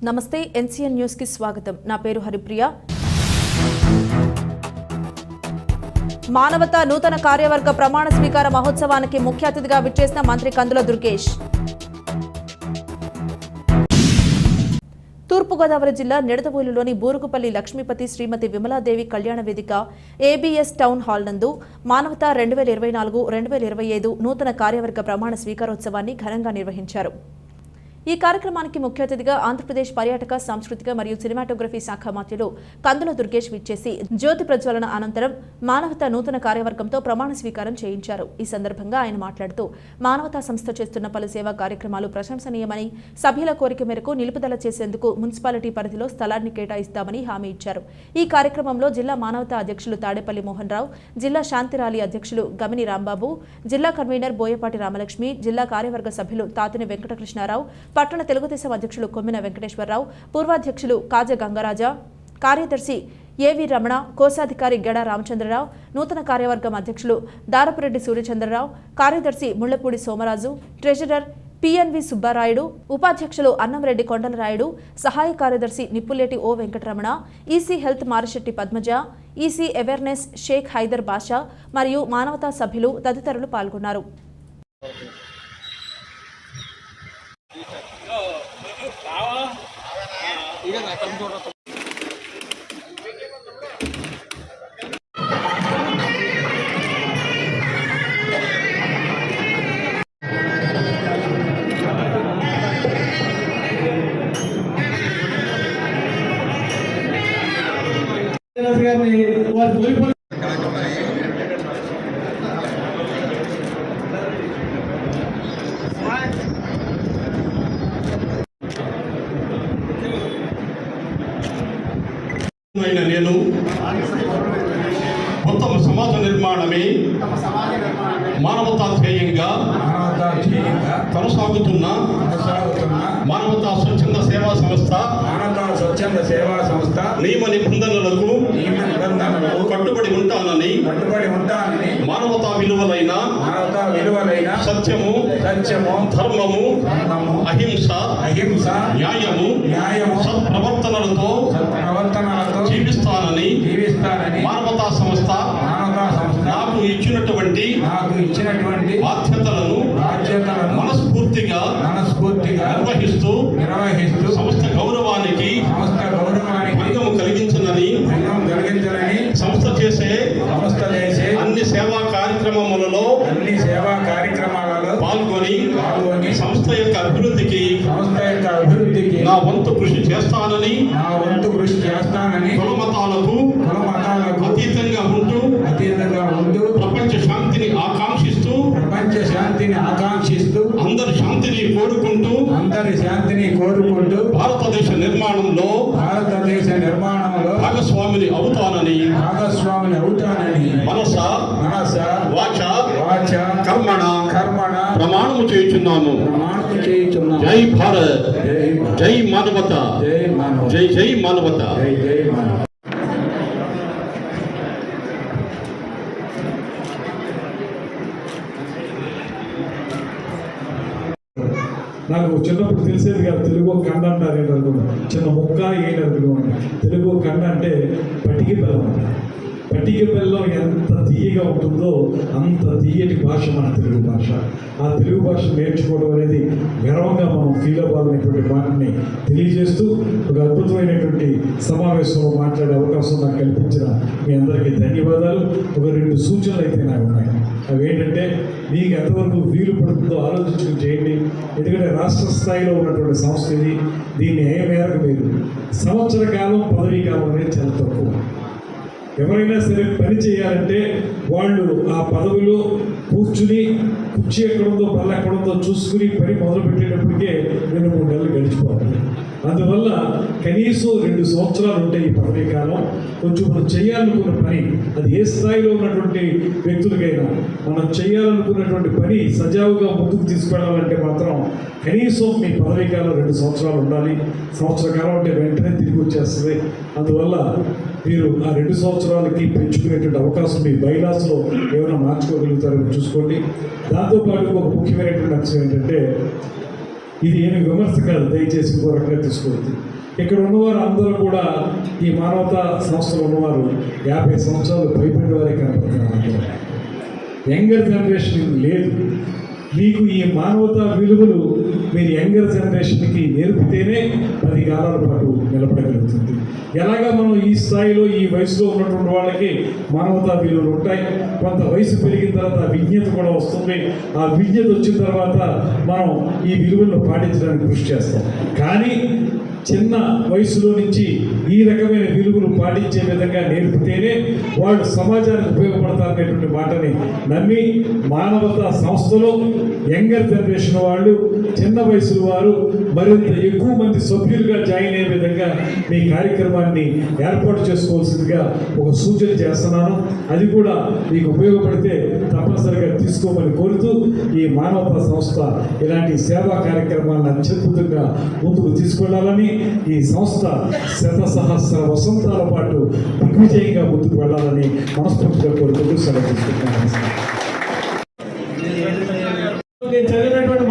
నమస్తే NCN news కి స్వాగతం. నా పేరు హరిప్రియ. మానవతా నూతన కార్యవర్గ ప్రమాణ స్వీకార మహోత్సవానికి ముఖ్య అతిథిగా విచ్చేసిన మంత్రి కందుల దుర్గేష్. తూర్పుగోదావరి జిల్లా నిడదవోలులోని బూరుగుపల్లి లక్ష్మీపతి శ్రీమతి విమలాదేవి కళ్యాణ వేదిక ఏబీఎస్ టౌన్ హాల్ నందు మానవతా 2024-2025 నూతన కార్యవర్గ ప్రమాణ స్వీకారోత్సవాన్ని ఘనంగా నిర్వహించారు. ఈ కార్యక్రమానికి ముఖ్య అతిథిగా ఆంధ్రప్రదేశ్ పర్యాటక సాంస్కృతిక మరియు సినిమాటోగ్రఫీ శాఖ మంత్రులు కందుల దుర్గేష్ విచ్చేసి జ్యోతి ప్రజ్వలన అనంతరం మానవతా నూతన కార్యవర్గంతో ప్రమాణ స్వీకారం చేయించారు. ఈ సందర్భంగా ఆయన మాట్లాడుతూ మానవతా సంస్థ చేస్తున్న పలు సేవా కార్యక్రమాలు ప్రశంసనీయమని, సభ్యుల కోరిక మేరకు నిలుపుదల చేసేందుకు మున్సిపాలిటీ పరిధిలో స్థలాన్ని కేటాయిస్తామని హామీ ఇచ్చారు. ఈ కార్యక్రమంలో జిల్లా మానవతా అధ్యక్షులు తాడేపల్లి మోహన్ రావు, జిల్లా శాంతి ర్యాలీ అధ్యక్షులు గమిని రాంబాబు, జిల్లా కన్వీనర్ బోయపాటి రామలక్ష్మి, జిల్లా కార్యవర్గ సభ్యులు తాతిని వెంకటకృష్ణారావు, పట్టణ తెలుగుదేశం అధ్యక్షులు కొమ్మిన వెంకటేశ్వరరావు, పూర్వాధ్యక్షులు కాజ గంగరాజ, కార్యదర్శి ఏవి రమణ, కోశాధికారి గెడ రామచంద్రరావు, నూతన కార్యవర్గం అధ్యక్షులు దారపురెడ్డి సూర్యచంద్రరావు, కార్యదర్శి ముళ్లపూడి సోమరాజు, ట్రెజరర్ పిఎన్వి సుబ్బారాయుడు, ఉపాధ్యక్షులు అన్నంరెడ్డి కొండలరాయుడు, సహాయ కార్యదర్శి Nippuleti O Venkataramana, EC health Marishetti Padmaja, EC awareness Shaik Haider Basha మరియు మానవతా సభ్యులు తదితరులు పాల్గొన్నారు. నేను ఉత్తమ సమాజ నిర్మాణమే మానవతా ధ్యేయంగా కొనసాగుతున్న మానవతా స్వచ్ఛంద సేవా సంస్థ నియమ నిబంధనలకు కట్టుబడి ఉంటానని మానవతా విలువలైన సత్యము ధర్మము అహింస న్యాయము సత్ప్రవర్తనలతో జీవిస్తానని మానవతా సంస్థ నాకు ఇచ్చినటువంటి బాధ్యతలను మనస్ఫూర్తిగా నిర్వహిస్తూ సంస్థ గౌరవానికి భంగము కలిగించనని సంస్థ చేసే అన్ని సేవా కార్యక్రమములలో పాల్గొని సంస్థ యొక్క అభివృద్ధికి నా వంతు కృషి చేస్తానని కులమతాలకు అతీతంగా ఉంటూ ప్రపంచ శాంతిని ఆకాంక్షిస్తూ అందరి శాంతిని కోరుకుంటూ భారతదేశ నిర్మాణంలో భాగస్వామిని అవుతానని మనస వాచ కర్మణ ప్రమాణము చేయుచున్నాను. జై భారత్, జై మానవత, జై జై మానవత. నాకు చిన్నప్పుడు తెలిసేది కాదు తెలుగు కండ అంటారు ఏంటనుకున్నా, చిన్న ముక్క ఏంటనుకున్నాను. తెలుగు కండ అంటే పటికి బెల్లం. పటిక బెల్లం ఎంత తీయగా ఉంటుందో అంత తీయటి భాష మన తెలుగు భాష. ఆ తెలుగు భాష నేర్చుకోవడం అనేది గర్వంగా మనం ఫీల్ అవ్వాలనేటువంటి మాటని తెలియజేస్తూ ఒక అద్భుతమైనటువంటి సమావేశంలో మాట్లాడే అవకాశం నాకు కల్పించిన మీ అందరికీ ధన్యవాదాలు. ఒక 2 సూచనలు అయితే నాకు ఉన్నాయి. అవి ఏంటంటే, మీకు ఎంతవరకు వీలు పడుతుందో ఆలోచించుకుని చేయండి. ఎందుకంటే రాష్ట్ర స్థాయిలో ఉన్నటువంటి సంస్థ ఇది. దీన్ని ఏ మేరకు మీరు సంవత్సర కాలం పదవీ కాలం అనేది చాలా తక్కువ. ఎవరైనా సరే పని చేయాలంటే వాళ్ళు ఆ పదవిలో కూర్చుని కుర్చీ ఎక్కడుందో బల్ల ఎక్కడుందో చూసుకుని పని మొదలుపెట్టేటప్పటికే 2-3 నెలలు గడిచిపోవాలి. అందువల్ల కనీసం 2 సంవత్సరాలు ఉంటాయి ఈ పదవీ కాలం. కొంచెం మనం చేయాలనుకున్న పని, అది ఏ స్థాయిలో ఉన్నటువంటి వ్యక్తులకైనా మనం చేయాలనుకున్నటువంటి పని సజావుగా ముందుకు తీసుకెళ్ళాలంటే మాత్రం కనీసం మీ పదవీ కాలం 2 సంవత్సరాలు ఉండాలి. సంవత్సర కాలం అంటే వెంటనే తిరిగి వచ్చేస్తుంది. అందువల్ల మీరు ఆ 2 సంవత్సరాలకి పెంచుకునేటువంటి అవకాశం మీ బైలాస్లో ఏమైనా మార్చుకోగలుగుతారని చూసుకోండి. దాంతోపాటు ఒక ముఖ్యమైనటువంటి అంశం ఏంటంటే, ఇది ఏమి విమర్శ కాదు, దయచేసి పూర్వకంగా తీసుకోవద్దు. ఇక్కడ ఉన్నవారు అందరూ కూడా ఈ మానవతా సంస్థలో ఉన్నవారు 50 సంవత్సరాలు పైబడిన వారే కనపడుతున్నారు. యంగర్ జనరేషన్ లేదు. మీకు ఈ మానవతా విలువలు మీరు యంగర్ జనరేషన్కి నేర్పితేనే 10 కాలాల పాటు నిలబడగలుగుతుంది. ఎలాగా మనం ఈ స్థాయిలో ఈ వయసులో ఉన్నటువంటి వాళ్ళకి మానవతా విలువలు ఉంటాయి. కొంత వయసు పెరిగిన తర్వాత విజ్ఞత కూడా వస్తుంది. ఆ విజ్ఞత వచ్చిన తర్వాత మనం ఈ విలువలను పాటించడానికి కృషి చేస్తాం. కానీ చిన్న వయసులో నుంచి ఈ రకమైన విలువలు పాటించే విధంగా నేర్పితేనే వాళ్ళు సమాజానికి ఉపయోగపడతారనేటువంటి మాటని నమ్మి మానవతా సంస్థలో యంగర్ జనరేషన్ వాళ్ళు, చిన్న వయసు వారు మరింత ఎక్కువ మంది సభ్యులుగా జాయిన్ అయ్యే విధంగా మీ కార్యక్రమాన్ని ఏర్పాటు చేసుకోవాల్సిందిగా ఒక సూచన చేస్తున్నాను. అది కూడా మీకు ఉపయోగపడితే తప్పనిసరిగా తీసుకోమని కోరుతూ ఈ మానవతా సంస్థ ఇలాంటి సేవా కార్యక్రమాలను అత్యద్భుతంగా ముందుకు తీసుకెళ్లాలని, ఈ సంస్థ 100 వసంతాల పాటు దిగ్విజయంగా ముందుకు వెళ్ళాలని మనస్ఫూర్తిగా కోరుకుంటూ సెలవు తీసుకుంటున్నాను. నేను చదివినటువంటి